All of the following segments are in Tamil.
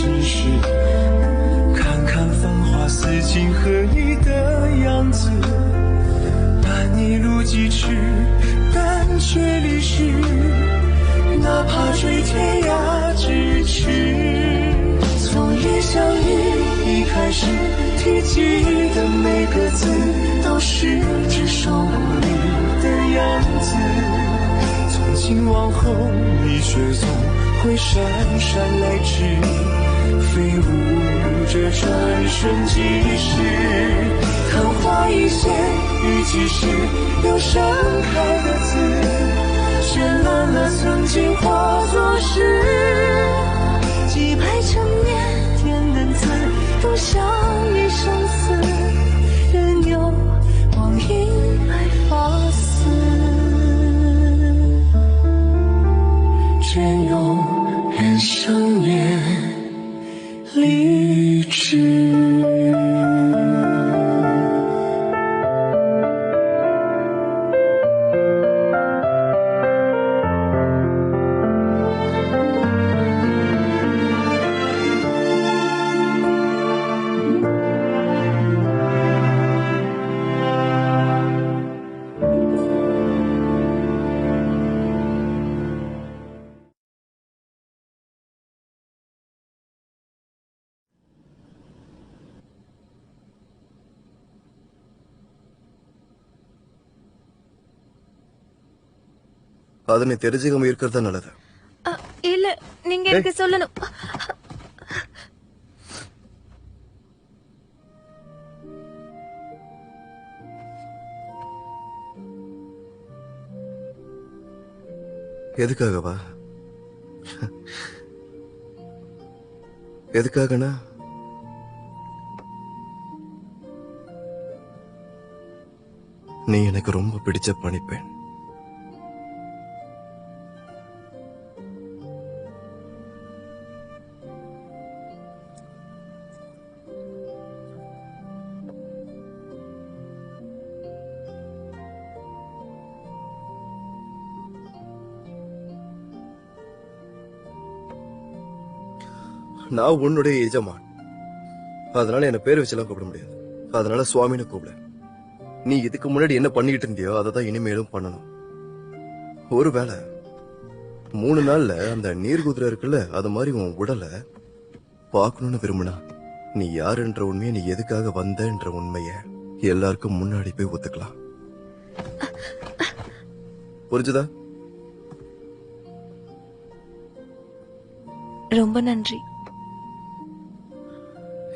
只是看看繁华似锦和你的样子，伴你路几尺，但却离世，哪怕追天涯咫尺。从一相遇一开始，提及的每个字都是只手不离的样子。从今往后，你却总会姗姗来迟，飞舞着转瞬即逝。昙花一现，雨几时，又盛开的字，绚烂了曾经化作诗。几百成年天的字，都像一生死，任由光阴来发丝，隽永远生灭离枝。அது நீ தெரிஞ்சுக்காம இருக்கிறது நல்லது. இல்ல, நீங்க எனக்கு சொல்லணும். எதுக்காகவா? எதுக்காகனா நீ எனக்கு ரொம்ப பிடிச்ச பணிப்பெண். நான் உன்னுடைய எஜமான், அதனால என்ன பேர் வச்செல்லாம் கூப்பிட முடியாது. அதனால சுவாமின்னு கூப்பிட. நீ இதுக்கு முன்னாடி என்ன பண்ணிட்டு இருந்தியோ அதை தான் இனிமேலும் பண்ணணும். ஒருவேளை 3 நாள்ல அந்த நீர் குதிரை இருக்குல்ல, அது மாதிரி உன் உடலை பார்க்கணும்னு விரும்பினா நீ யாருன்ற உண்மையை, நீ எதுக்காக வந்தன்ற உண்மைய எல்லாருக்கும் முன்னாடி போய் ஒத்துக்கலாம். புரிஞ்சுதா? ரொம்ப நன்றி.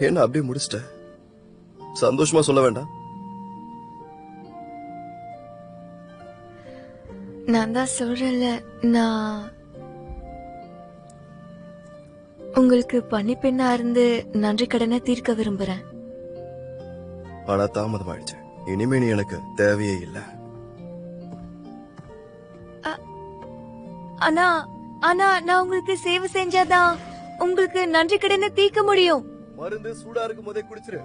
என்ன அப்படியே முடிச்சிட்ட? சந்தோஷமா சொல்ல வேண்டாம்? நான் தான் சொல்றேன்ல, நான் உங்களுக்கு பணிப்பெண்ணா இருந்து நன்றி கடனை தீர்க்க விரும்புறேன். ஆனா தாமதமாயிடுச்சு. இனிமே நீ எனக்கு தேவையே இல்லை. ஆனா ஆனா நான் உங்களுக்கு சேவை செஞ்சாதான் உங்களுக்கு நன்றி கடனை தீர்க்க முடியும். மருந்து சூடா இருக்கும் போதே குடிச்சிரு.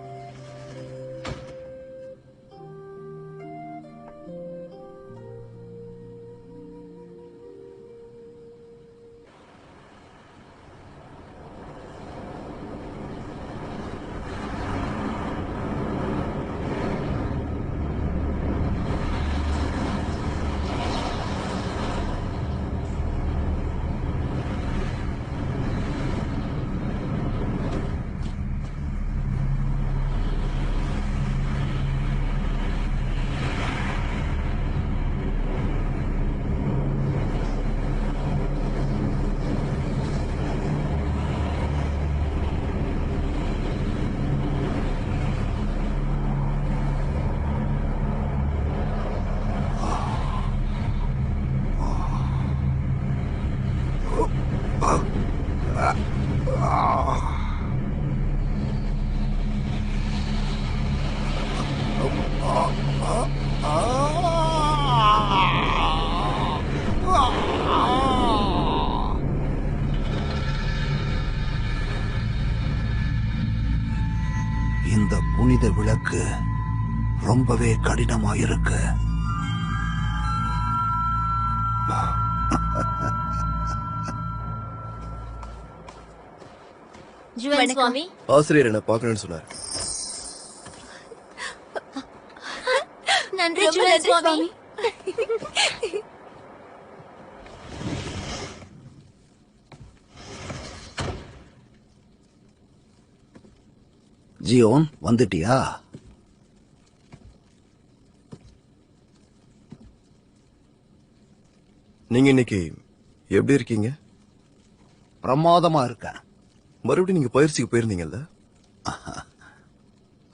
இந்த புனித விளக்கு ரொம்பவே கடினமாயிருக்கு. ஜுவன் சுவாமி. ஆசிரியர் என்ன பார்க்கணும்னு சொன்னார். நன்றி ரொம்ப ஜுவன் நன்றி, சுவாமி. ஜியோன் வந்துட்டியா? நீங்க இன்னைக்கு எப்படி இருக்கீங்க? பிரமாதமா இருக்கேன். மறுபடியும் நீங்க பயிற்சிக்கு போயிருந்தீங்கல்ல?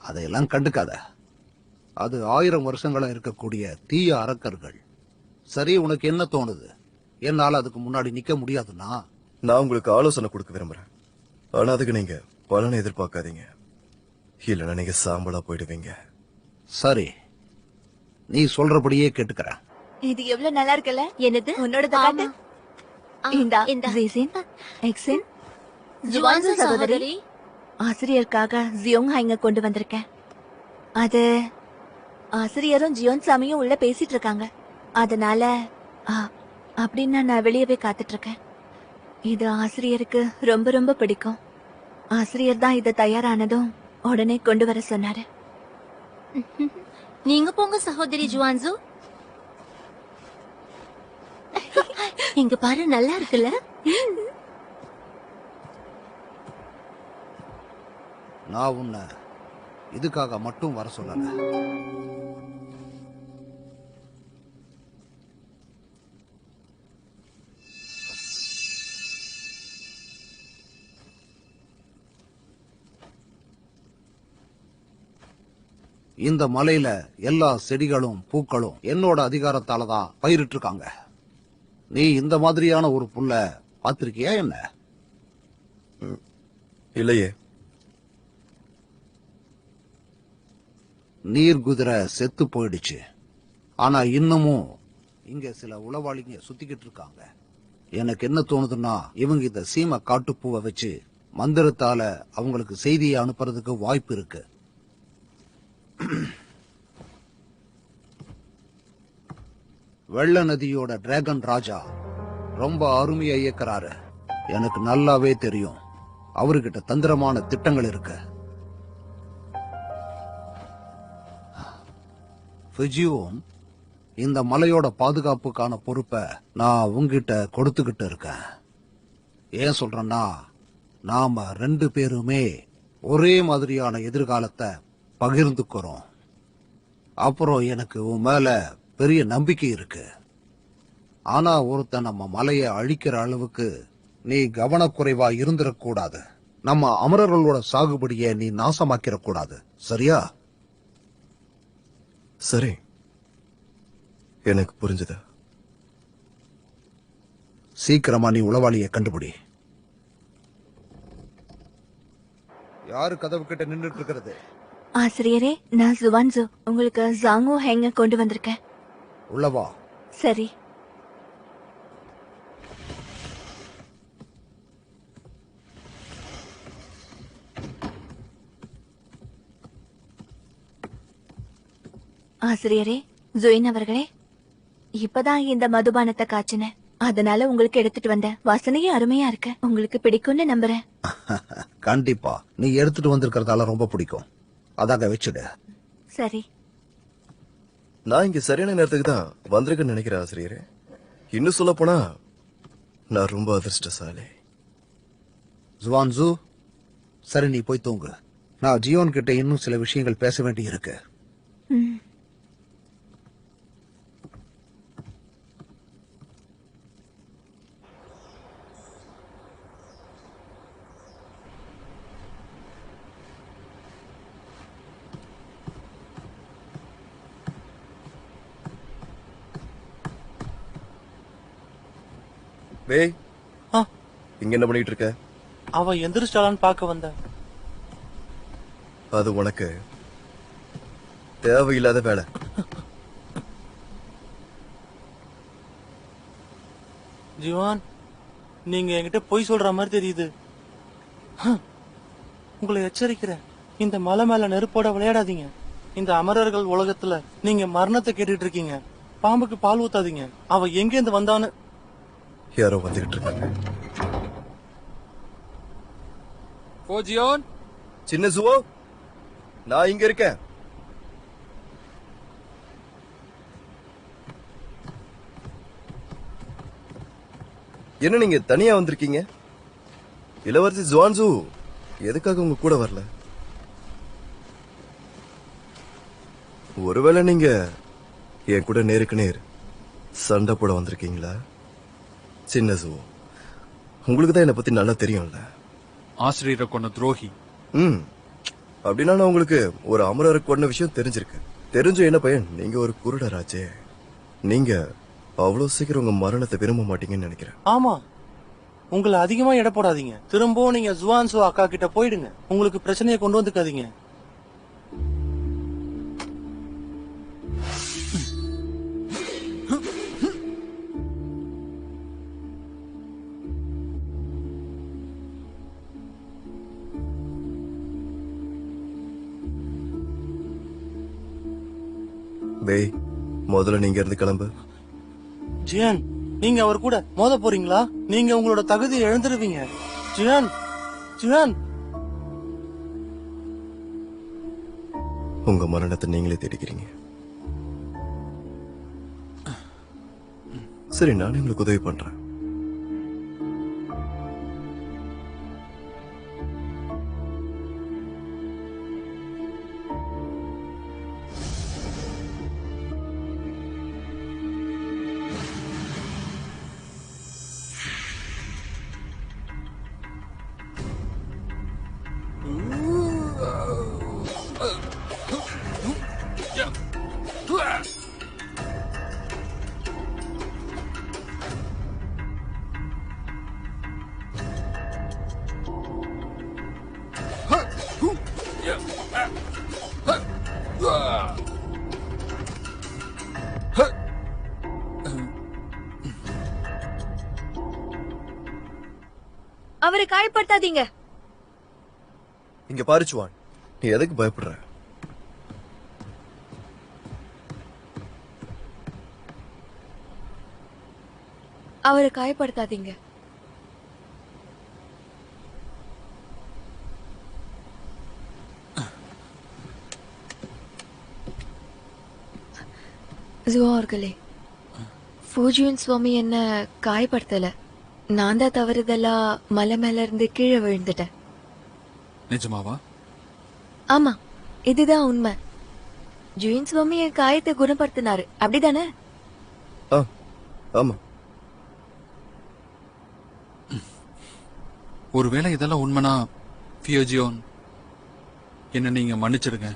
அதையெல்லாம் கண்டுக்காத. அது 1000 வருஷங்களா இருக்கக்கூடிய தீய அரக்கர்கள். சரி, உனக்கு என்ன தோணுது? என்னால அதுக்கு முன்னாடி நிக்க முடியாதுன்னா? நான் உங்களுக்கு ஆலோசனை கொடுக்க விரும்புறேன். ஆனா அதுக்கு நீங்க பலனை எதிர்பார்க்காதீங்க. இல்லைன்னா நீங்க சாம்பலா போயிடுவீங்க. சரி, நீ சொல்றபடியே கேட்டுக்கிறேன். இது எவ்வளவு நல்லா இருக்குல்ல? என்னது? உன்னோட காட்டு. இந்தா இந்தா. ஜீசின், எக்ஸின், ஜுவான்சு ஜுவான்சு சகோதரி. சகோதரி. ஆசிரியருக்காக ஜியோங் ஹைங்க கொண்டு வந்திருக்கேன். அது ஆசிரியரும் ஜியோன் சாமியும் உள்ள பேசிட்டு இருக்காங்க. அதனால அப்படின்னு நான் வெளியவே காத்துட்டு இருக்கேன். இது ஆசிரியருக்கு ரொம்ப ரொம்ப பிடிக்கும். ஆசிரியர் தான் இது தயாரானதும் உடனே கொண்டு வர சொன்னாரு. நீங்க போங்க சகோதரி ஜுவான்சு. இங்க பாரு, நல்லா இருக்குல்ல? நான் உன்னை இதுக்காக மட்டும் வர சொல்லல. இந்த மலையில எல்லா செடிகளும் பூக்களும் என்னோட அதிகாரத்தால தான் பயிரிட்டு இருக்காங்க. நீ இந்த மாதிரியான ஒரு புல்ல பாத்திருக்கியா என்ன? இல்லையே. நீர் குதிரை செத்து போயிடுச்சு. ஆனா இன்னமும் இங்க சில உளவாளிங்க சுத்திக்கிட்டு இருக்காங்க. எனக்கு என்ன தோணுதுன்னா, இவங்க இந்த சீமை காட்டுப்பூவை வச்சு மந்திரத்தால அவங்களுக்கு செய்தியை அனுப்புறதுக்கு வாய்ப்பு இருக்கு. வெள்ள நதியோட டிராகன் ராஜா ரொம்ப அருமையா இயக்குறாரு. எனக்கு நல்லாவே தெரியும். அவர்கிட்ட தந்திரமான திட்டங்கள் இருக்கு. ஃபிஜியோன், இந்த மலையோட பாதுகாப்புக்கான பொறுப்பை நான் உங்ககிட்ட கொடுத்துக்கிட்டு இருக்கேன். ஏன் சொல்றேன்னா, நாம 2 பேருமே ஒரே மாதிரியான எதிர்காலத்தை பகிர்ந்துக்கிறோம். அப்புறம் எனக்கு உன் மேல பெரிய நம்பிக்கை இருக்கு. ஆனா ஒருத்தன் நம்ம மலையை அழிக்கிற அளவுக்கு நீ கவனக்குறைவா இருந்துடக்கூடாது. நம்ம அமரர்களோட சாகுபடியை நீ நாசமாக்கிடக்கூடாது. சரியா? சரி, எனக்கு புரிஞ்சுது. சீக்கிரமா நீ உளவாளியை கண்டுபிடி. யாரு கதவு கிட்ட நின்னுட்டு இருக்கிறது? ஆசிரியரே, நான் ஜுவான்சு. உங்களுக்கு ஜாங்கோ ஹேங்க கொண்டு வந்திருக்கேன். உள்ளவா. சரி. ஆசிரியரே, ஜுயின் அவர்களே, இப்பதான் இந்த மதுபானத்தை காய்ச்சினேன். அதனால உங்களுக்கு எடுத்துட்டு வந்தேன். வாசனையே அருமையா இருக்கு. உங்களுக்கு பிடிக்கும்னு நம்புறேன். கண்டிப்பா. நீ எடுத்துட்டு வந்திருக்கிறதால ரொம்ப பிடிக்கும். அதாங்க வச்சுடு. சரி. நான் இங்க சரியான நேரத்துக்கு தான் வந்திருக்கேன்னு நினைக்கிறேன் ஆசிரியரே. இன்னும் சொல்ல போனா நான் ரொம்ப அதிர்ஷ்டசாலி. ஜுவான்சு, சரி நீ போய் தூங்கு. நான் ஜியோன் கிட்ட இன்னும் சில விஷயங்கள் பேச வேண்டி இருக்கு. ம். வேய், இங்க என்ன பண்ணிட்டு இருக்க? அவ எந்திரிச்சாலான்னு பாக்க வந்தேன். அது உனக்கு தேவையில்லாத வேலை. ஜிவான், நீங்க என்கிட்ட பொய் சொல்ற மாதிரி தெரியுது. உங்களை எச்சரிக்கிறேன், இந்த மலை மேல நெருப்போட விளையாடாதீங்க. இந்த அமரர்கள் உலகத்துல நீங்க மரணத்தை கேட்டுட்டு இருக்கீங்க. பாம்புக்கு பால் ஊத்தாதீங்க. அவ எங்க இருந்து வந்தான்னு. யாரோ வந்துகிட்டு இருக்காங்க. போஜியோன், சின்ன ஜுவோ, நான் இங்க இருக்கேன். என்ன நீங்க தனியா வந்திருக்கீங்க? இளவரசி ஜுவான்சு எதுக்காக உங்க கூட வரல? ஒருவேளை நீங்க என் கூட நேருக்கு நேர் சண்டை போட வந்திருக்கீங்களா? சின்ன ஜுவோ, உங்களுக்கு தான் என்ன பத்தி நல்லா தெரியும்ல. ஆசிரியரை கொண்ட துரோகி. அப்படின்னா நான் உங்களுக்கு ஒரு அமரரை கொண்ட விஷயம் தெரிஞ்சிருக்கு. தெரிஞ்சும் என்ன பையன், நீங்க ஒரு குருடராச்சே. நீங்க அவ்வளவு சீக்கிரம் உங்க மரணத்தை விரும்ப மாட்டீங்கன்னு நினைக்கிறேன். ஆமா, உங்களை அதிகமா எடை போடாதீங்க. திரும்பவும் நீங்க ஜுவான்சு அக்கா கிட்ட போயிடுங்க. உங்களுக்கு பிரச்சனையை கொண்டு வந்துக்காதீங்க. பேய், முதல்ல நீங்க இருந்து கிளம்பு. ஜியான், நீங்க அவர் கூட மோத போறீங்களா? நீங்க உங்களோட தகுதியை இழந்துருவீங்க. ஜியான், ஜியான், உங்க மரணத்தை நீங்களே தேடிக்கிறீங்க. சரி, நானே உங்களுக்கு உதவி பண்றேன். அவரை காயப்படுத்தாதீங்க. இங்க பாரு சுவான், நீ எதுக்கு பயப்படுற? அவரை காயப்படுத்தாதீங்க. ஜுவா அவர்களே, பூஜியன் சுவாமி என்ன காயப்படுத்தல. நான் தான் தவறுதலா மலை மேல இருந்து கீழே விழுந்துட்டேன். நிஜமாவா? ஆமா, இதுதான் உண்மை. ஜுயின் சுவாமி என் காயத்தை குணப்படுத்தினாரு, அப்படிதானே? ஆமா. ஒருவேளை இதெல்லாம் உண்மைனா ஃபியோஜியோன், என்ன நீங்க மன்னிச்சிடுங்க.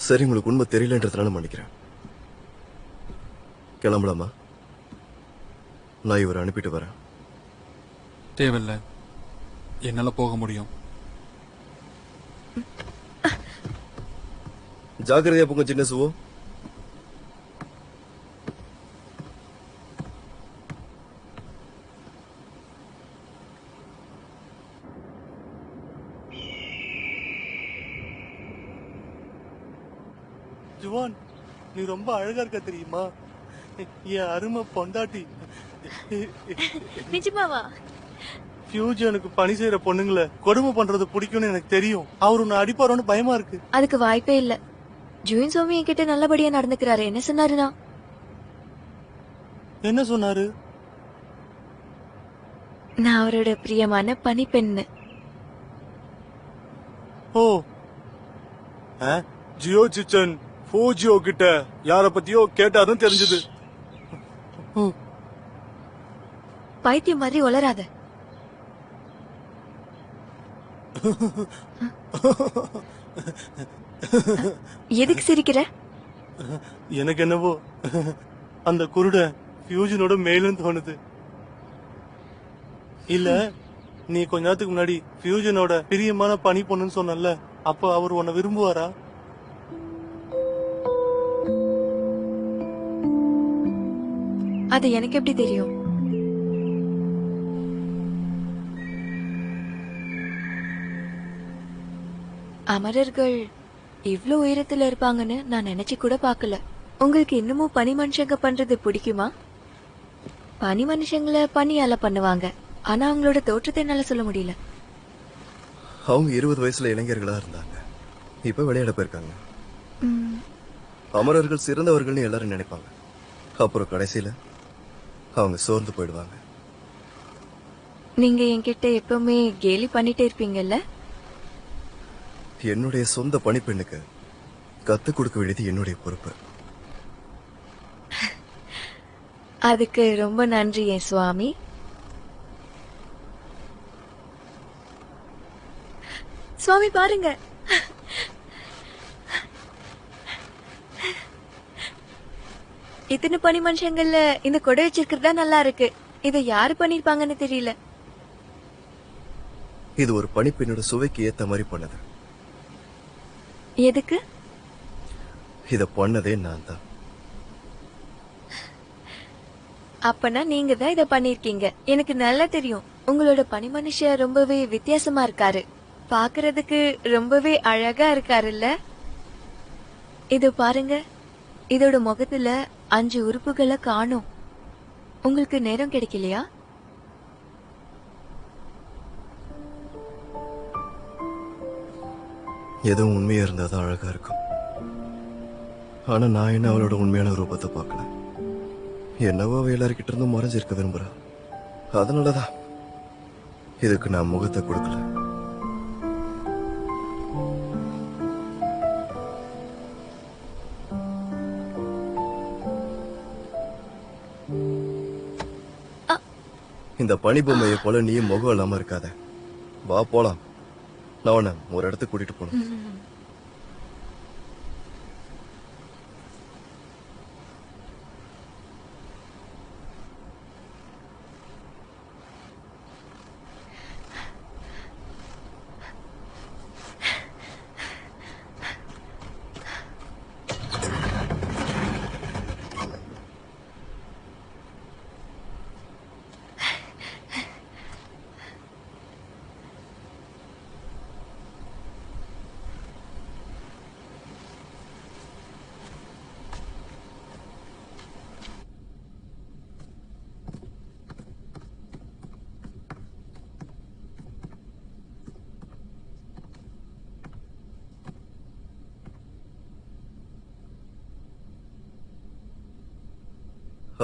சரி, உங்களுக்கு உண்மை தெரியலன்றதுனால மன்னிக்கிறேன். கிளம்பலாமா? நான் இவரை அனுப்பிட்டு வரேன். தேவையில்ல, என்னால போக முடியும். ஜாக்கிரதையா போங்க சின்ன சுவோ. ஜுவான், நீ ரொம்ப அழகா இருக்க தெரியுமா? என் அருமை பொண்டாட்டி. நிஜமாவா? ஃபியூஜனுக்கு பணி செய்யற பொண்ணுங்களை கொடுமை பண்றது பிடிக்கும்னு எனக்கு தெரியும். அவர் உன்னை அடிப்பாரோன்னு பயமா இருக்கு. அதுக்கு வாய்ப்பே இல்ல. ஜுயின் சுவாமி என்கிட்ட நல்லபடியா நடந்துக்கிறாரு. என்ன சொன்னாருன்னா? என்ன சொன்னாரு? நான் அவரோட பிரியமான பணிப்பெண்ணு. ஓ, ஜியோ சிச்சன் ஃபூஜியோ கிட்ட யார பத்தியோ கேட்டாருன்னு தெரிஞ்சது. பைத்தியம் மாதிரி வளராத. எதுக்கு சிரிக்கிற? எனக்கு என்னவோ அந்த குருட ஃபியூஜனோட மேலும் தோணுது. இல்ல, நீ கொஞ்ச நேரத்துக்கு முன்னாடி ஃபியூஜனோட பிரியமான பணி பொண்ணுன்னு சொன்னல, அப்ப அவர் உன்னை விரும்புவாரா? அது எனக்கு எப்படி தெரியும்? அமரர்கள் இவ்ளோ உயரத்துல இருப்பாங்கன்னு நான் நினைச்சு கூட பாக்கல. உங்களுக்கு இன்னமும் பனி மனுஷங்க பண்றது பிடிக்குமா? பனி மனுஷங்களை பனியால பண்ணுவாங்க, ஆனா அவங்களோட தோற்றத்தை என்னால சொல்ல முடியல. அவங்க 20 வயசுல இளைஞர்களா இருந்தாங்க. இப்ப விளையாட போயிருக்காங்க. அமரர்கள் சிறந்தவர்கள்னு எல்லாரும் நினைப்பாங்க. அப்புறம் கடைசியில அவங்க சோர்ந்து போயிடுவாங்க. நீங்க என்கிட்ட எப்பவுமே கேலி பண்ணிட்டே இருப்பீங்கல்ல? என்னுடைய சொந்த பணிப்பெண்ணுக்கு கத்துக் கொடுக்க வேண்டியது என்னுடைய பொறுப்பு. அதுக்கு ரொம்ப நன்றி என் சுவாமி. சுவாமி பாருங்க, இத்தனை பனி மனுஷங்கள்ல இந்த கொடை வச்சிருக்கிறதா நல்லா இருக்கு. இதை யாரு பண்ணிருப்பாங்கன்னு தெரியல. இது ஒரு பணிப்பெண்ணோட சுவைக்கு ஏத்த மாதிரி பண்ணது. எதுக்கு? இத பண்ணதே நான் தான். அப்பனா நீங்க தான் இத பண்ணிருக்கீங்க. எனக்கு நல்லா தெரியும். உங்களோட பனி மனுஷன் ரொம்பவே வித்தியாசமா இருக்காரு. பாக்குறதுக்கு ரொம்பவே அழகா இருக்காருல்ல? இது பாருங்க, இதோட முகத்துல 5 உறுப்புகளை காணோம். உங்களுக்கு நேரம் கிடைக்கலையா? எதுவும் உண்மையா இருந்தாதான் அழகா இருக்கும். ஆனா நான் என்ன அவளோட உண்மையான ரூபத்தை பார்க்கல. என்னவோ அவ எல்லார்கிட்ட இருந்தும் மறைஞ்சிருக்க விரும்புறா. அதனாலதான் இதுக்கு நான் முகத்தை கொடுக்கல. இந்த பனி பொம்மையை போல நீயும் முகம் இல்லாம இருக்காத. வா போலாம். நான் உன்னை ஒரு இடத்துக்கு கூட்டிட்டு போகணும்.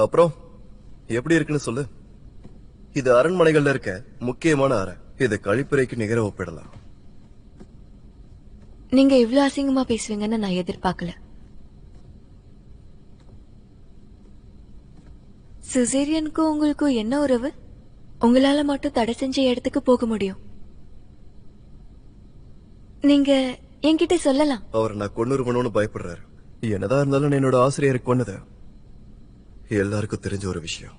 அப்புறம் எப்படி இருக்குன்னு சொல்லு. இது அரண்மனைகள்ல இருக்க முக்கியமான அறை. இது கழிப்பறைக்கு நிகர ஒப்பிடலாம். நீங்க இவ்ளோ அசிங்கமா பேசுவீங்கன்னு நான் எதிர்பார்க்கல. சிசேரியனுக்கும் உங்களுக்கும் என்ன உறவு? உங்களால மட்டும் தடை செஞ்ச இடத்துக்கு போக முடியும். நீங்க என்கிட்ட சொல்லலாம். அவர் நான் கொன்னுருவணும்னு பயப்படுறாரு. என்னதான் இருந்தாலும் நான் என்னோட ஆசிரியரை கொன்னது எல்லாருக்கும் தெரிஞ்ச ஒரு விஷயம்.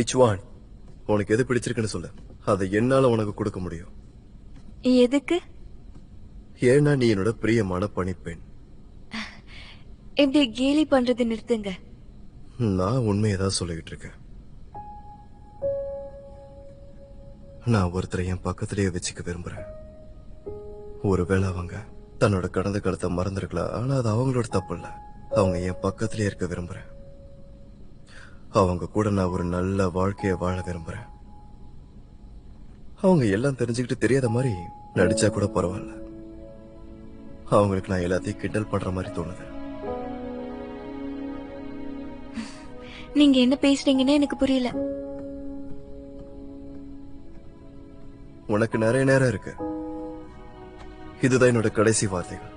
H1, உனக்கு எது பிடிச்சிருக்குன்னு சொல்லு. அதை என்னால உனக்கு கொடுக்க முடியும். எதுக்கு? ஏன்னா நீ என்னோட பிரியமான பணிப்பெண். இப்படி கேலி பண்றது நிறுத்துங்க. நான் உண்மையதான் சொல்லிட்டு இருக்கேன். நான் ஒருத்தரை என் பக்கத்திலேயே வச்சுக்க விரும்புறேன். ஒருவேளை அவங்க தன்னோட கடந்த காலத்தை மறந்துருக்கலாம். ஆனா அது அவங்களோட தப்பு இல்ல. அவங்க என் பக்கத்திலே இருக்க விரும்புறேன். அவங்க கூட நான் ஒரு நல்ல வாழ்க்கைய வாழ விரும்புறேன். அவங்க எல்லாம் தெரிஞ்சுக்கிட்டு தெரியாத மாதிரி நடிச்சா கூட பரவாயில்ல. அவங்களுக்கு நான் எல்லாத்தையும் கிண்டல் பண்ற மாதிரி தோணுது. நீங்க என்ன பேசுறீங்கன்னு எனக்கு புரியல. உனக்கு நிறைய நேரம் இருக்கு. இதுதான் என்னோட கடைசி வார்த்தைகள்.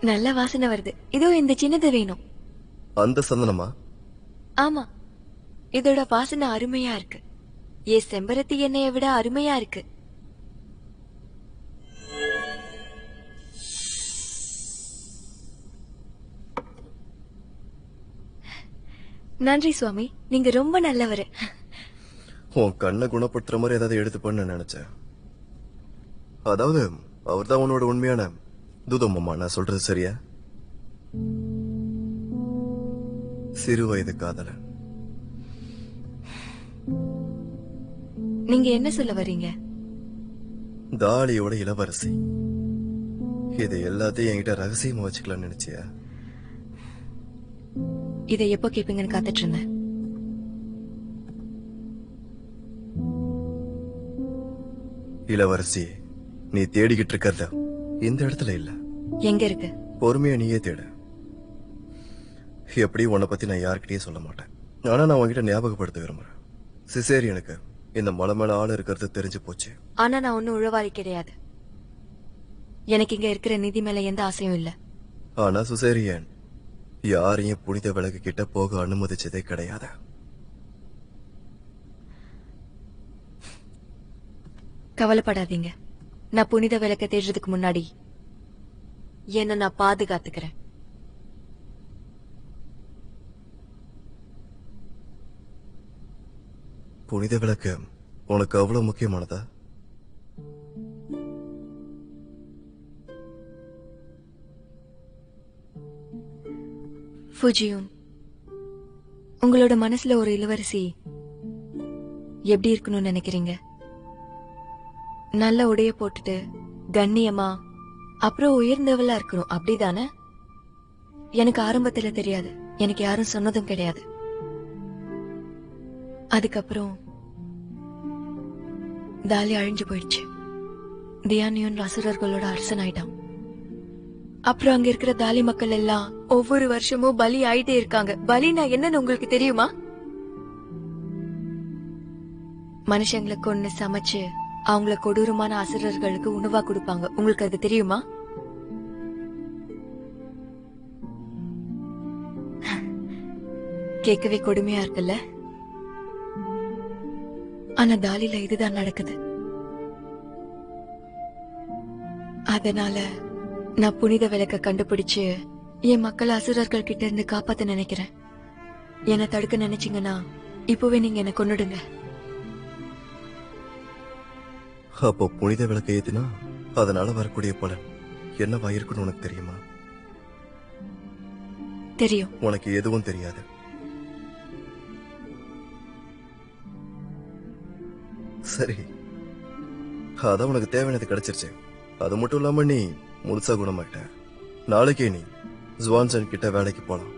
நல்ல வாசனை வருது. இதோ இந்த சின்னது வேணும். அந்த சந்தனமா? ஆமா, இதோட வாசனை அருமையா இருக்கு. செம்பருத்தி எண்ணெயை விட அருமையா இருக்கு. நன்றி சுவாமி, நீங்க ரொம்ப நல்லவரு. உன் கண்ணை குணப்படுத்துற மாதிரி ஏதாவது எடுத்து பண்ண நினைச்சேன். அதாவது அவர்தான் உன்னோட உண்மையான தூதம்மா. நான் சொல்றது சரியா? சிறு வயது காதலன். நீங்க என்ன சொல்ல வர்றீங்க? தாலியோட இளவரசி. இது எல்லாத்தையும் என்கிட்ட ரகசியமா வச்சுக்கலாம்னு நினைச்சியா? இதை எப்போ கேப்பீங்கன்னு காத்துட்டு இருந்தேன். இளவரசி, நீ தேடிக்கிட்டு இருக்கிறத இந்த இடத்துல இல்ல. எங்க இருக்கு? பொறுமையா நீயே தேடு. எப்படி உன்னை பத்தி நான் யாருக்கிட்டயும் சொல்ல மாட்டேன். ஆனா நான் உன்கிட்ட ஞாபகப்படுத்த விரும்புறேன். சிசேரியனுக்கு இந்த மலை மேல ஆள் இருக்கிறது தெரிஞ்சு போச்சு. ஆனா நான் ஒன்னும் உழவாரி கிடையாது. எனக்கு இங்க இருக்கிற நிதி மேல எந்த ஆசையும் இல்ல. ஆனா சுசேரியன் யாரையும் புனித விளக்கு கிட்ட போக அனுமதிச்சதே கிடையாது. கவலைப்படாதீங்க. நான் புனித விளக்க தேடுறதுக்கு முன்னாடி என்ன நான் பாதுகாத்துக்கிறேன். புனித விளக்கு உனக்கு அவ்வளவு முக்கியமானதா? ஃபுஜியூன், உங்களோட மனசுல ஒரு இளவரசி எப்படி இருக்கணும்னு நினைக்கிறீங்க? நல்ல உடைய போட்டுட்டு கண்ணியமா அப்புறம் உயர்ந்தவளா இருக்கணும், அப்படிதானே? எனக்கு ஆரம்பத்துல தெரியாது. எனக்கு யாரும் சொன்னதும் கிடையாது. அதுக்கப்புறம் தாலி அழிஞ்சு போயிடுச்சு. தியானியன் அசுரர்களோட அரசன் ஆயிட்டான். அப்புறம் அங்க இருக்கிற தாலி மக்கள் எல்லாம் ஒவ்வொரு வருஷமும் பலி ஆயிட்டே இருக்காங்க. பலினா என்னன்னு உங்களுக்கு தெரியுமா? மனுஷங்களை கொன்னு சமைச்சு அவங்கள கொடூரமான அசுரர்களுக்கு உணவா கொடுப்பாங்க. உங்களுக்கு அது தெரியுமா? கேட்கவே கொடுமையா இருக்குல்ல? ஆனா தாலில இதுதான் நடக்குது. அதனால நான் புனித விளக்க கண்டுபிடிச்சு என் மக்களை அசுரர்கள் கிட்ட இருந்து காப்பாத்த நினைக்கிறேன். என்ன தடுக்க நினைச்சீங்கன்னா இப்பவே நீங்க என்ன கொன்னுடுங்க. அப்போ புனித விளக்கை ஏத்தினா அதனால வரக்கூடிய பலன் என்னவா இருக்குன்னு உனக்கு தெரியுமா? தெரியும். உனக்கு எதுவும் தெரியாது. சரி, அதான் உனக்கு தேவையானது கிடைச்சிருச்சு. அது மட்டும் இல்லாம நீ முழுசா குணமாயிட்ட. நாளைக்கே நீ ஜுவான்சன் கிட்ட வேலைக்கு போலாம்.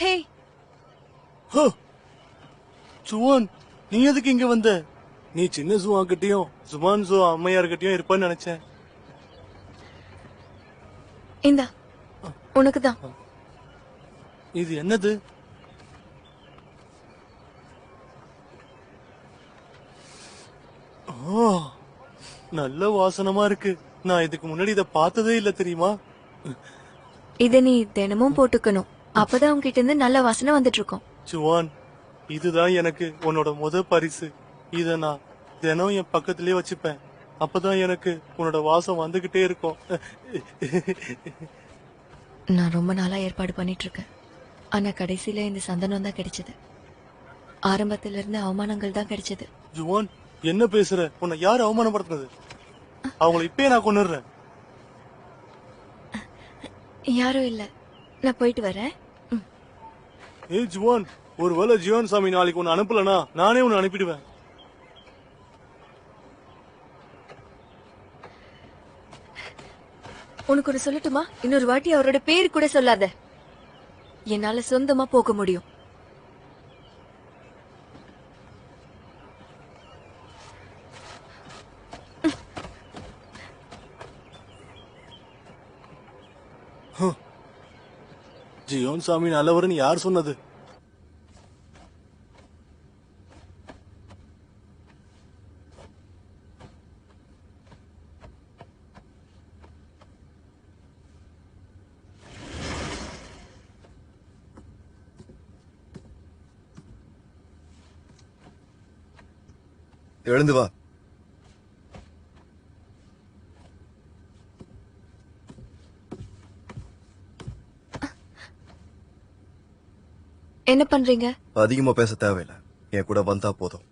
ஹே, ஜுவான், நீ எதுக்கு இங்க வந்த? நீ சின்ன ஜுவான் கிட்டயும் ஜுமான் ஜோ அம்மையார் கிட்டயும் இருப்பான்னு நினைச்சேன். இந்தா உனக்குதான். இது என்னது? ஆ, நல்ல வாசனமா இருக்கு. நான் இதுக்கு முன்னாடி இத பார்த்ததே இல்ல, தெரியுமா? இத நீ தினமும் போட்டுக்கணும். அப்பதான் உன்கிட்ட இருந்து நல்ல வாசனை வந்துட்டு இருக்கும். ஜுவான், இதுதான் எனக்கு உன்னோட பரிசு. இத நான் தினம் என் பக்கத்திலேயே வச்சுப்பேன். அப்பதான் எனக்கு உன்னோட வாசம் வந்துகிட்டே இருக்கும். நான் ரொம்ப நாளா ஏற்பாடு பண்ணிட்டு இருக்கேன். ஆனா கடைசியில இந்த சந்தனம் தான் கிடைச்சது. ஆரம்பத்துல இருந்து அவமானங்கள் தான் கிடைச்சது. ஜுவான், என்ன பேசுற? உன்னை யாரு அவமானப்படுத்தினது? அவங்கள இப்பயே நான் கொன்னுடுறேன். யாரும் இல்ல, நான் போயிட்டு வரேன். ஏய் ஜுவான், ஒருவேளை ஜியோன் சாமி நாளைக்கு உன்னை அனுப்பலனா நானே உன்னை அனுப்பிடுவேன். உனக்கு ஒரு சொல்லட்டுமா? இன்னொரு வாட்டி அவரோட பேரு கூட சொல்லாத. என்னால சொந்தமா போக முடியும். ஜியோன் சாமி நல்லவர்னு யார் சொன்னது? எழுந்து வா. என்ன பண்றீங்க? அதிகமா பேச தேவையில்லை, என் கூட வந்தா போதும்.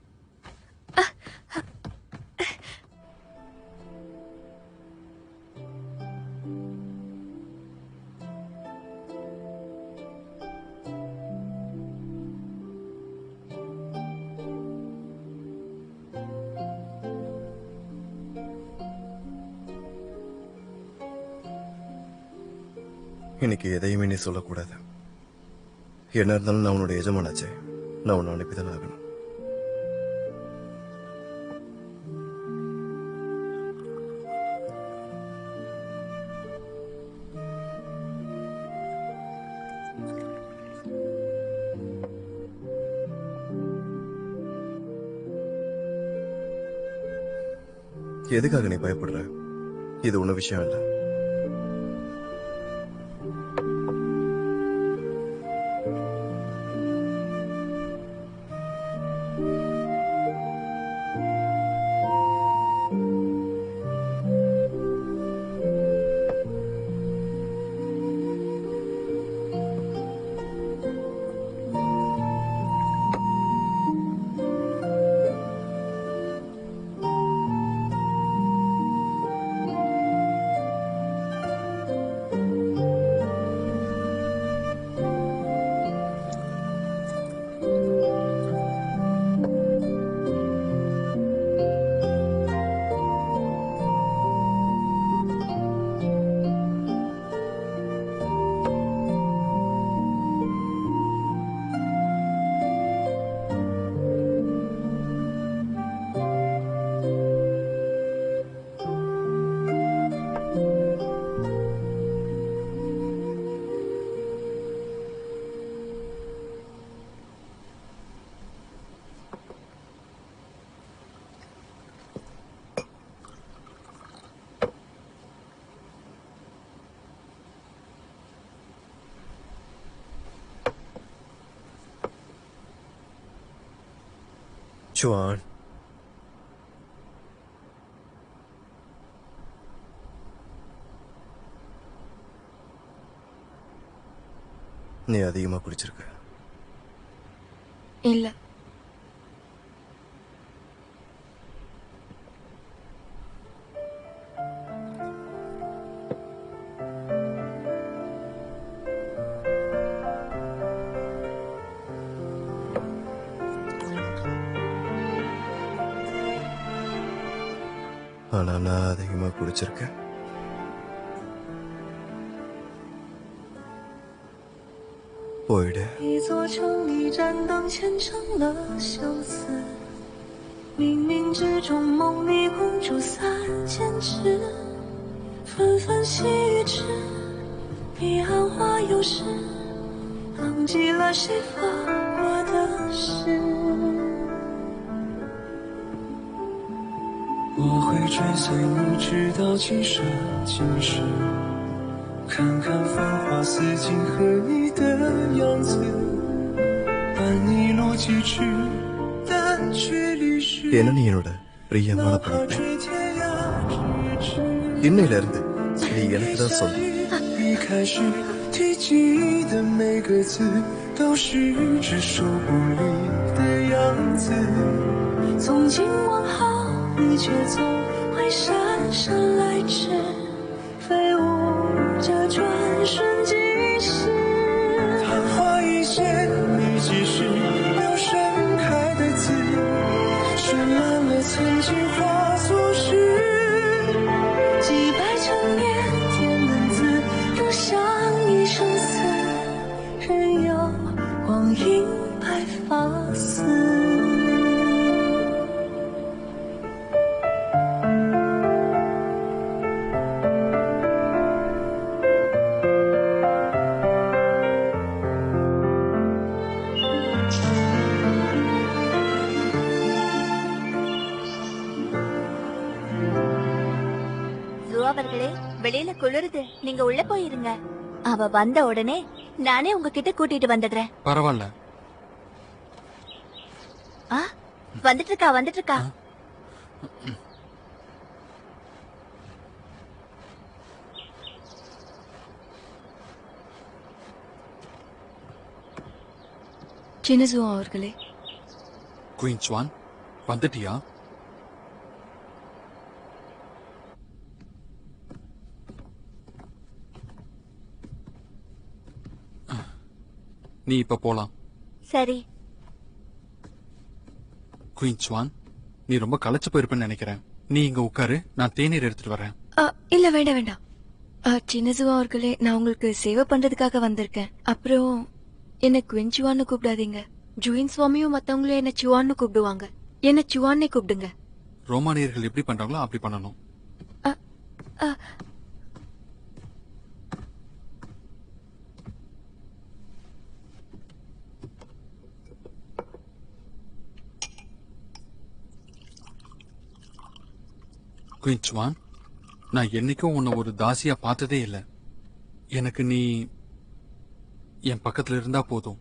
இன்னைக்கு எதையுமே நீ சொல்லக்கூடாது. என்ன இருந்தாலும் நான் உன்னோட எஜமானாச்சே, நான் உன்னை அனுப்பிதான் ஆகணும். எதுக்காக நீ பயப்படுற? இது ஒன்னும் விஷயம் இல்ல. ஜுவான், நீ அதிகமா குடிச்சிருக்க. இல்ல, ஆனா நான் அதிகமா குடிச்சிருக்கேன். போயிடு.一座城一盏灯虔诚了修辞，冥冥之中梦里公主三千尺，纷纷细雨之，彼岸花又是忘记了谁发过的誓。我会追随你直到今生今世，看看繁华似锦和你的样子，伴你路几尺，但却离世。என்ன நீ என்னோட பிரியமான படைப்பு. இன்னையில இருந்து நீ எனக்கு தான் சொந்தம்.离开时提及的每个字，都是只手不离的样子。从今往后，你却总会姗姗来迟，飞舞着转瞬即逝。昙花一现，你即是留盛开的字，绚烂了曾经化作诗。几百成年天门字，又像一生死，任由光阴白发丝。அவர்களே, வெளியில குளிருது, நீங்க உள்ள போயிருங்க. அவ வந்த உடனே நானே உங்ககிட்ட கூட்டிட்டு வந்துடுறேன். பரவாயில்ல. வந்துட்டு இருக்கா, வந்துட்டு இருக்கா. சின்னசு அவர்களே. குயின் ஜுவான், வந்துட்டியா? நீ இப்ப போலாம். சரி. குயின் ஜுவான், நீ ரொம்ப களைச்சு போயிருப்பேன்னு நினைக்கிறேன். நீ இங்க உட்காரு, நான் தேநீர் எடுத்துட்டு வரேன். இல்ல, வேண்டாம் வேண்டாம். சின்னசுவா அவர்களே, நான் உங்களுக்கு சேவை பண்றதுக்காக வந்திருக்கேன். அப்புறம் என்ன குவின்சுவான்னு கூப்பிடாதீங்க. ஜுயின் சுவாமியும் மத்தவங்களும் என்ன சுவான்னு கூப்பிடுவாங்க. என்ன சுவான்னே கூப்பிடுங்க. ரோமானியர்கள் எப்படி பண்றாங்களோ அப்படி பண்ணணும். அ, குயின்சுவான், நான் என்னைக்கும் உன்னை ஒரு தாசியா பார்த்ததே இல்ல. எனக்கு நீ என் பக்கத்துல இருந்தா போதும்.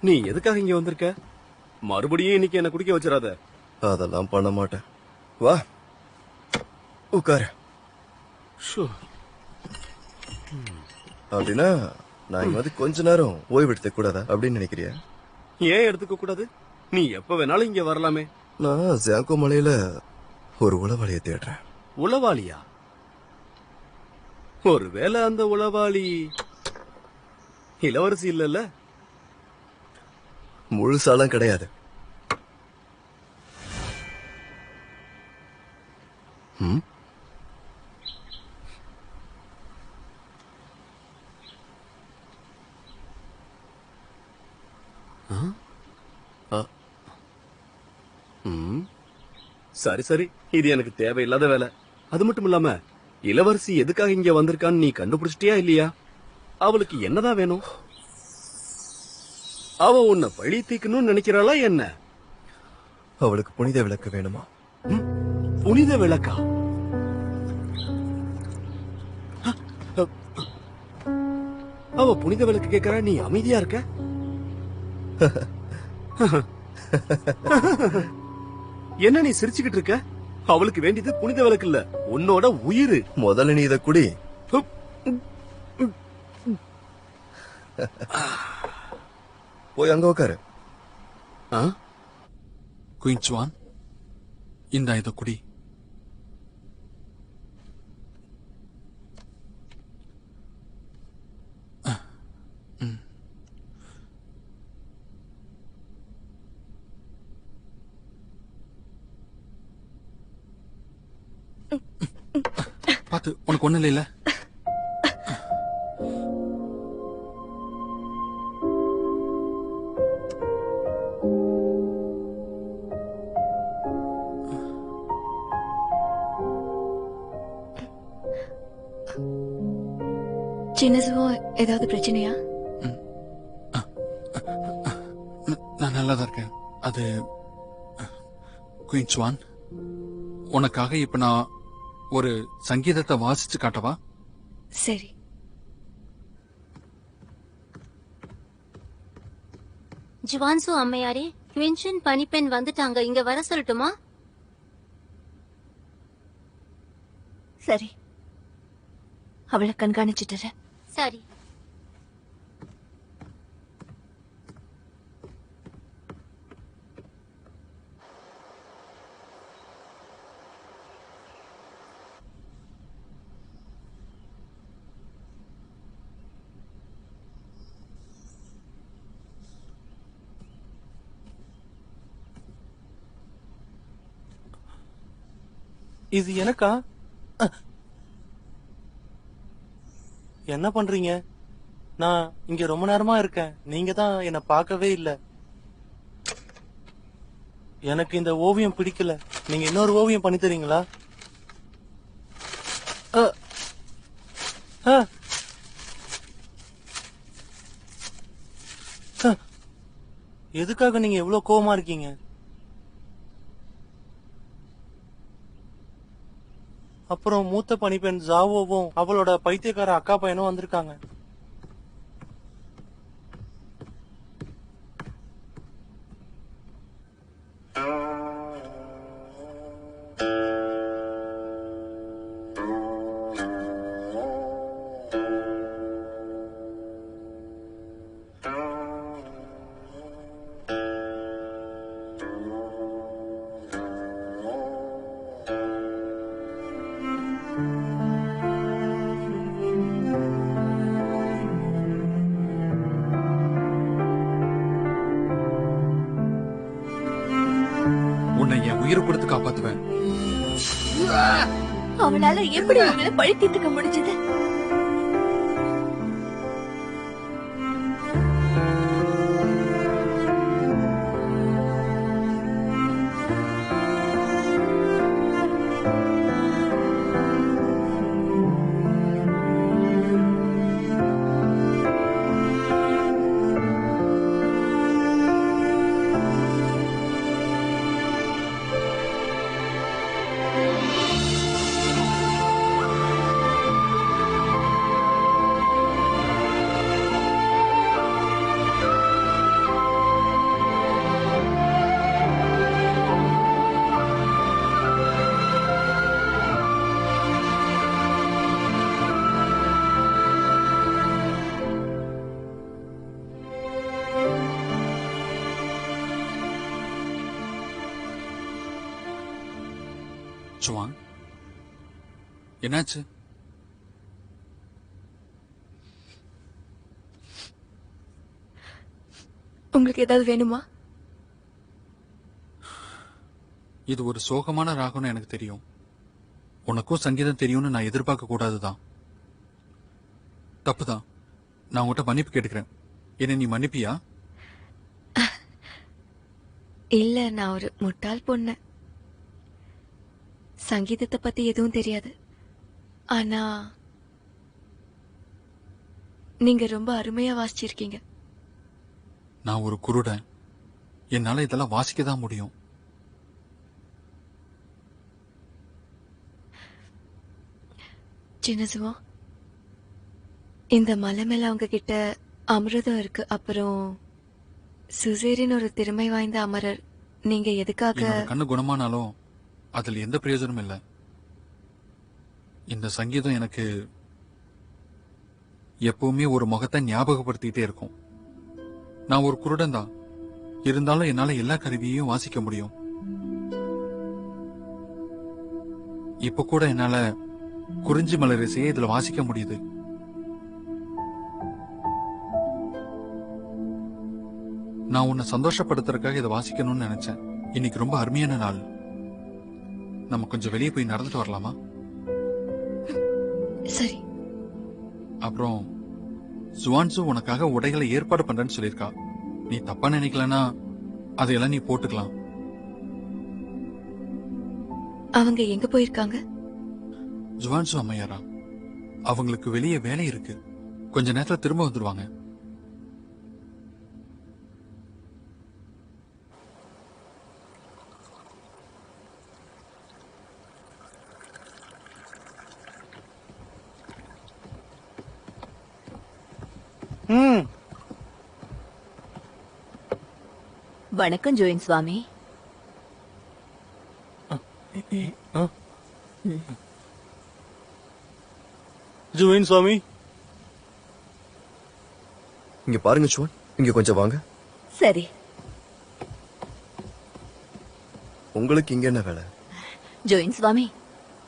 நீ எதுக்காக இங்க வந்திருக்க? மறுபடியும் இன்னைக்கு என்ன குடிக்க வச்சிடாத. அதெல்லாம் பண்ண மாட்டேன். வா உட்காரு. அப்படின்னா நான் இங்க வந்து கொஞ்ச நேரம் ஓய்வு எடுத்துக்க கூடாதா அப்படின்னு நினைக்கிறியா? ஏன் எடுத்துக்க கூடாது? நீ எப்ப வேணாலும் இங்க வரலாமே. நான் ஜியாங்கோ மலையில ஒரு உளவாளியை தேடுறேன். உளவாளியா? ஒருவேளை அந்த உளவாளி இளவரசி இல்லல்ல? முழுசாலாம் கிடையாது. ம்? சரி சரி, இது எனக்கு தேவையில்லாத வேலை. அது மட்டும் இல்லாம இளவரசி எதுக்காக இங்க வந்திருக்கான்னு நீ கண்டுபிடிச்சிட்டியா இல்லையா? அவளுக்கு என்னதான் வேணும்? அவ உன்னை பழி தீக்கணும்னு நினைக்கிறாளா என்ன? அவளுக்கு புனித விளக்கு வேணுமா? புனித விளக்கா? அவ புனித விளக்கு கேக்குறா, நீ அமைதியா இருக்க? என்ன நீ சிரிச்சுக்கிட்டு இருக்க? அவளுக்கு வேண்டியது புனித விளக்கு இல்ல, உன்னோட உயிர். முதல்ல நீ இத குடி. போய் அங்க உட்காரு. குயின்சுவான், இந்த இத குடி. பாத்து, உனக்கு ஒண்ணு இல்ல. சின்னசுவா, ஏதாவது பிரச்சனையா? நான் நல்லாதான் இருக்கேன். அது குயின்சுவான், உனக்காக இப்ப நான் ஒரு சங்கீதத்தை வாசிச்சு காட்டவா? சரி. ஜுவான்சு அம்மையாரே, குவின்ஷன் பனிப்பெண் வந்துட்டாங்க. இங்க வர சொல்லட்டுமா? சரி, அவளை கண்காணிச்சுட்டு. சரி. இது எனக்கா? என்ன பண்றீங்க? நான் இங்க ரொம்ப நேரமா இருக்கேன். நீங்க தான் என்ன பார்க்கவே இல்ல. எனக்கு இந்த ஓவியம் பிடிக்கல. நீங்க இன்னொரு ஓவியம் பண்ணி தரீங்களா? எதுக்காக நீங்க எவ்வளவு கோவமா இருக்கீங்க? அப்புறம் மூத்த பணிப்பெண் ஜாவோவும் அவளோட பைத்தியக்கார அக்கா பையனும் வந்திருக்காங்க. உன்னை என் உயிரை கொடுத்து காப்பாத்துவேன். அவனால எப்படி அவங்கள பழி தீர்த்துக்க முடிஞ்சது? ஜுவான், என்னாச்சு? உங்களுக்கு ஏதாவது வேணுமா? இது ஒரு சோகமான ராகம்னு எனக்கு தெரியும். உனக்கும் சங்கீதம் தெரியும்னு நான் எதிர்பார்க்க கூடாதுதான். தப்புதான். நான் உன்கிட்ட மன்னிப்பு கேட்டுக்கிறேன். என்ன நீ மன்னிப்பியா? இல்ல, நான் ஒரு முட்டாள் பொண்ணு. சங்கீதத்தை பத்தி எதுவும் தெரியாது. ஆனா நீங்க ரொம்ப அருமையா வாசிச்சிருக்கீங்க. நான் ஒரு குருடன். என்னால இதெல்லாம் வாசிக்க தான் முடியும். சின்னசுவா, இந்த மலை மேல அவங்க கிட்ட அமிர்தம் இருக்கு. அப்புறம் சுசேரின் ஒரு திறமை வாய்ந்த அமரர். நீங்க எதுக்காக? என்னோட கண்ணு குணமானாலும் அதுல எந்த பிரயோஜனமும் இல்லை. இந்த சங்கீதம் எனக்கு எப்பவுமே ஒரு முகத்தை ஞாபகப்படுத்திட்டே இருக்கும். நான் ஒரு குருடன் தான். இருந்தாலும் என்னால எல்லா கருவியையும் வாசிக்க முடியும். இப்ப கூட என்னால குறிஞ்சி மலர் இசையை இதுல வாசிக்க முடியுது. நான் உன்னை சந்தோஷப்படுத்துறதுக்காக இதை வாசிக்கணும்னு நினைச்சேன். இன்னைக்கு ரொம்ப அருமையான நாள். நம்ம கொஞ்சம் வெளியே போய் நடந்துட்டு வரலாமா? சரி. அப்புறம் ஜுவான்சு உனக்காக உடைகளை ஏற்பாடு பண்றேன்னு சொல்லியிருக்கா. நீ தப்பா நினைக்கலன்னா அதையெல்லாம் நீ போட்டுக்கலாம். அவங்க எங்க போயிருக்காங்க? ஜுவான்சு அம்மையாரா, அவங்களுக்கு வெளியே வேலை இருக்கு. கொஞ்ச நேரத்துல திரும்ப வந்துருவாங்க. வணக்கம் ஜோயின் சுவாமி. ஜுவைன் சுவாமி, இங்க பாருங்க சுவான், இங்க கொஞ்சம் வாங்க. சரி. உங்களுக்கு இங்க என்ன வேலை? ஜோயின் சுவாமி,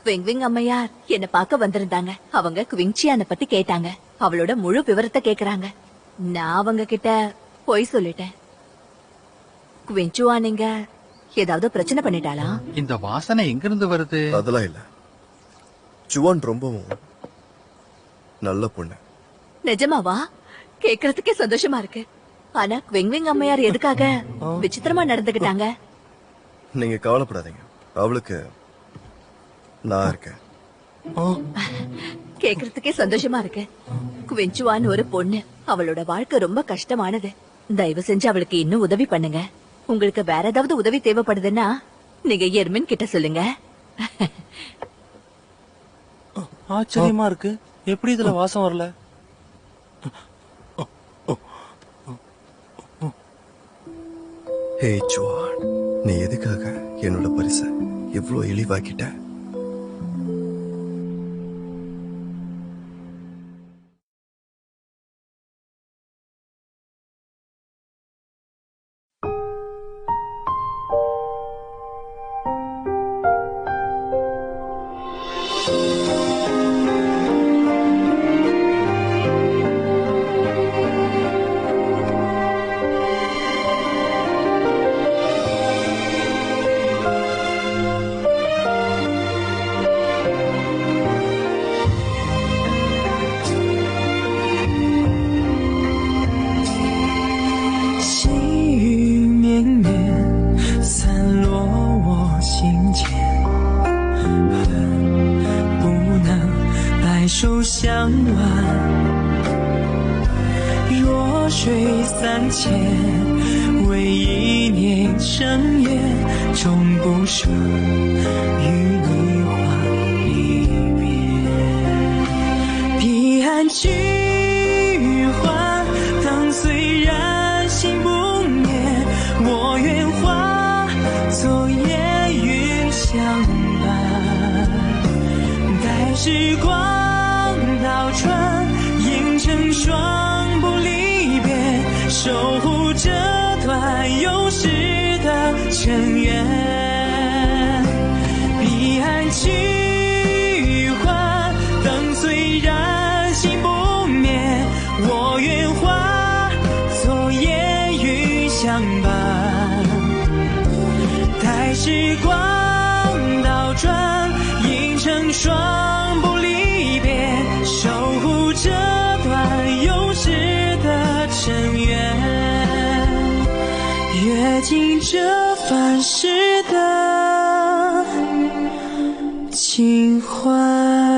விங் அம்மையார் என்ன பார்க்க வந்திருந்தாங்க. அவங்க குவிங்சியான பத்தி கேட்டாங்க. அவளோட முழு விவரத்தை கேக்குறாங்க. நான் அவங்க கிட்ட போய் சொல்லிட்டேன். குவிஞ்சுவா நீங்க ஏதாவது பிரச்சனை பண்ணிட்டாளா? இந்த வாசனை எங்க இருந்து வருது? அதெல்லாம் இல்ல. சுவான் ரொம்பவும் நல்ல பொண்ணு. நிஜமாவா? கேக்குறதுக்கே சந்தோஷமா இருக்கு. ஆனா விங் அம்மையார் எதுக்காக விசித்திரமா நடந்துகிட்டாங்க? நீங்க கவலைப்படாதீங்க, அவளுக்கு நான் இருக்கேன். கேக்குறதுக்கே சந்தோஷமா இருக்கு. குவிஞ்சுவான்னு ஒரு பொண்ணு. அவளோட வாழ்க்கை ரொம்ப கஷ்டமானது. தயவு செஞ்சு அவளுக்கு இன்னும் உதவி பண்ணுங்க. உங்களுக்கு வேற ஏதாவது உதவி தேவைப்படுதுன்னா நீங்க எர்மின் கிட்ட சொல்லுங்க. ஆச்சரியமா இருக்கு, எப்படி இதுல வாசம் வரல? ஹே ஜுவான், நீ எதுக்காக என்னோட பரிசை இவ்ளோ இழிவாக்கிட்ட?手相挽，弱水三千，为一念生厌，终不舍与你话离别。彼岸菊花灯虽然心不灭，我愿化作烟云相伴，待时光倒转，映成双不离别，守护这段有时的尘缘。彼岸菊花灯虽然心不灭，我愿化作烟雨相伴，待时光倒转，映成双不离别，守护这段有时的尘缘，阅尽这凡世的情怀。